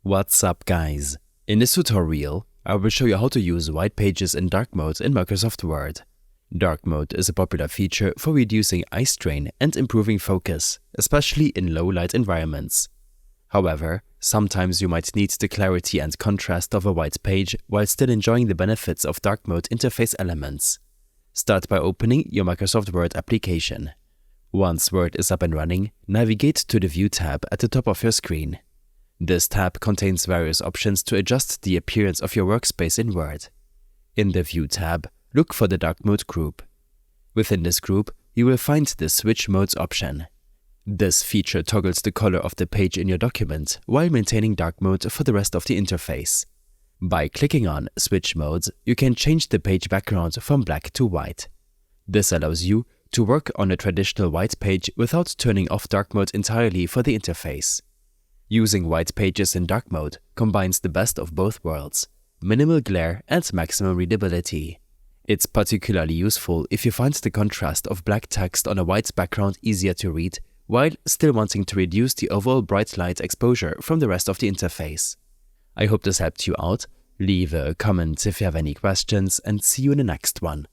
What's up, guys? In this tutorial, I will show you how to use white pages in dark mode in Microsoft Word. Dark mode is a popular feature for reducing eye strain and improving focus, especially in low-light environments. However, sometimes you might need the clarity and contrast of a white page while still enjoying the benefits of dark mode interface elements. Start by opening your Microsoft Word application. Once Word is up and running, navigate to the View tab at the top of your screen. This tab contains various options to adjust the appearance of your workspace in Word. In the View tab, look for the Dark Mode group. Within this group, you will find the Switch Modes option. This feature toggles the color of the page in your document while maintaining dark mode for the rest of the interface. By clicking on Switch Modes, you can change the page background from black to white. This allows you to work on a traditional white page without turning off dark mode entirely for the interface. Using white pages in dark mode combines the best of both worlds, minimal glare and maximum readability. It's particularly useful if you find the contrast of black text on a white background easier to read, while still wanting to reduce the overall bright light exposure from the rest of the interface. I hope this helped you out. Leave a comment if you have any questions, and see you in the next one.